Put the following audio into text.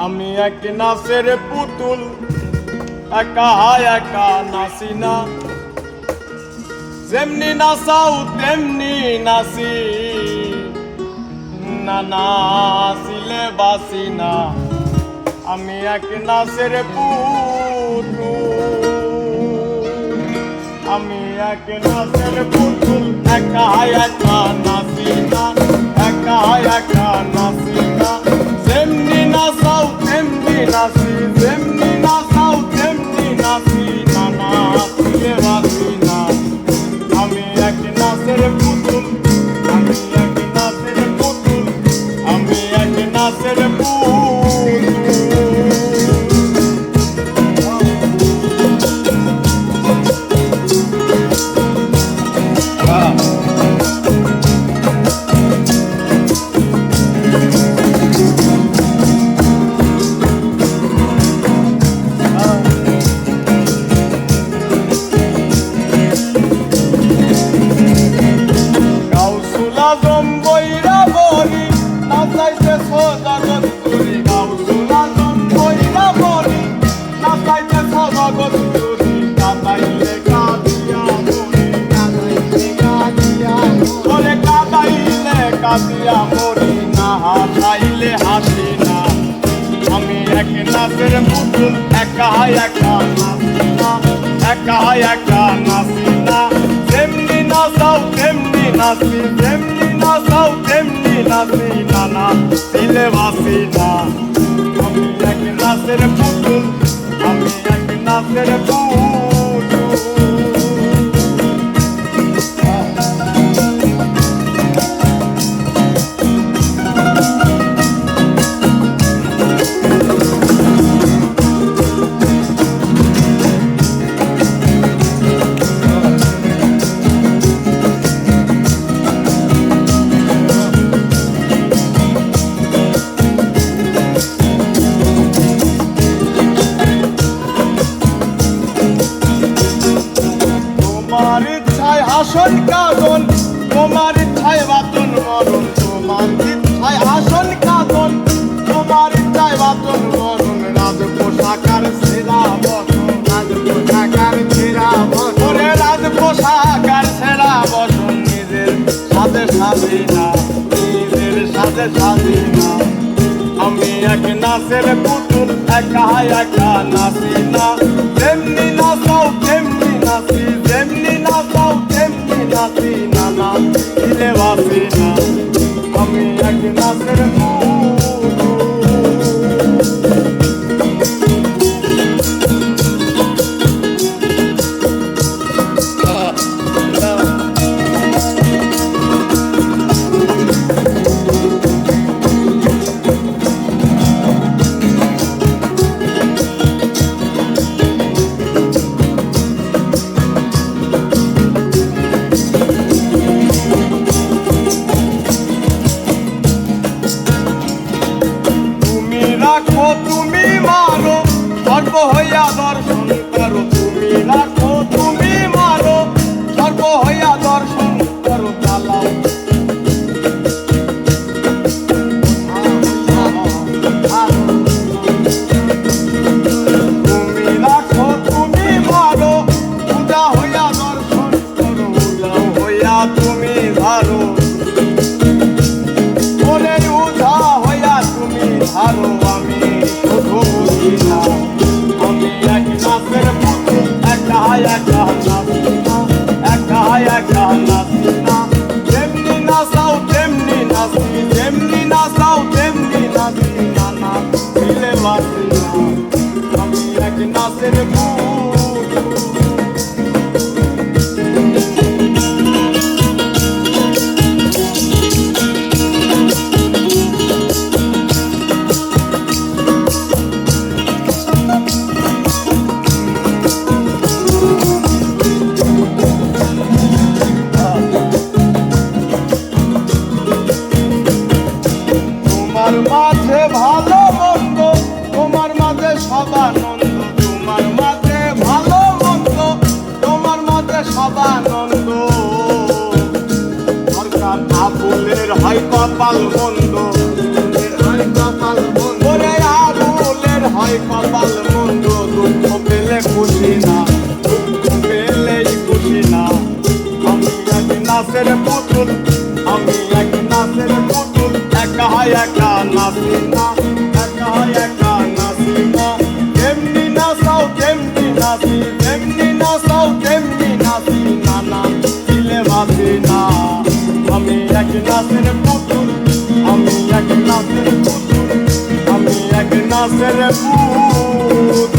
আমি এক নাচের পুতুল, একা একা নাচি না, যেমনি নাচাও তেমনি নাচি, না নাচিলে বাসি না। আমি এক নাচের পুতুল, আমি এক নাচের পুতুল, একা একা নাচি না, একা একা নাচি না, যেমনি নাচাও তেমনি নাচি, যেমনি নাচাও তেমনি নাচি, না নাচিলে বাসি না। আমি এক নাচের পুতুল, আমি এক নাচের পুতুল, আমি এক নাচের পুতুল। কাঁদিয়া মরি না, হাসাইলে হাসি না। আমি এক নাচের পুতুল, একা একা নাচি না, একা একা নাচি না, যেমনি নাচাও তেমনি নাচি, যেমনি নাচাও তেমনি নাচি, না নাচিলে বাসি না। আমি এক নাচের পুতুল, আমি এক নাচের পুতুল। তোমার ইচ্ছায় আসন কাঁদন, তোমার ইচ্ছায় বাতন মরণ, তোমার ইচ্ছায় আসন কাঁদন, তোমার ইচ্ছায় বাতন মরণ। রাজ পোশাকার সেরা বসন, রাজ পোশাকার সেরা বসন, রাজ পোশাকার সেরা বসন, নিজের সাথে সাজি না, নিজের সাথে সাজি না। আমি এক নাচের পুতুল, একা একা নাচি না, যেমনি নাচাও তেমনি নাচি, যেমনি নাচাও তেমনি নাচি, না নাচিলে বাসি না। আমি এক নাচের পুতুল। তুমি মারো, সর্ব হইয়া দর্শন করো, তুমি রাখো তুমি মারো, সর্ব হইয়া দর্শন করো। চালাও তুমি রাখো তুমি মারো, পূজা হইয়া দর্শন করো, পূজা হইয়া তুমি ধরো, ওরে উধা হইয়া তুমি ধরো। আমি শুধু বুঝি না, আমি এক নাচের পুতুল, একা একা নাচি না, একা একা নাচি না, যেমনি নাচাও তেমনি নাচি, যেমনি নাচাও তেমনি নাচি, না নাচিলে বাসি না। আমি এক নাচের পুতুল। তোমার মাঝে ভালো মন্দ, তোমার মাঝে সব আনন্দ, তোমার মাঝে ভালো মন্দ, তোমার মাঝে সব আনন্দ। সরকার আবুলের হয় কপাল মন্দ, হয় কপাল মন্দ, হয় কপাল মন্দ, দুঃখ পেলে খুশি না, দুঃখ পেলেই খুশি না। আমি এক নাচের পুতুল, আমি এক নাচের পুতুল, একা একা নাচি না, একা একা নাচি না। যেমনি নাচাও তেমনি নাচি, যেমনি নাচাও তেমনি নাচি, নানা দিলে বাঁচি না। আমি এক নাচের পুতুল, আমি এক নাচের পুতুল, আমি এক নাচের পুতুল।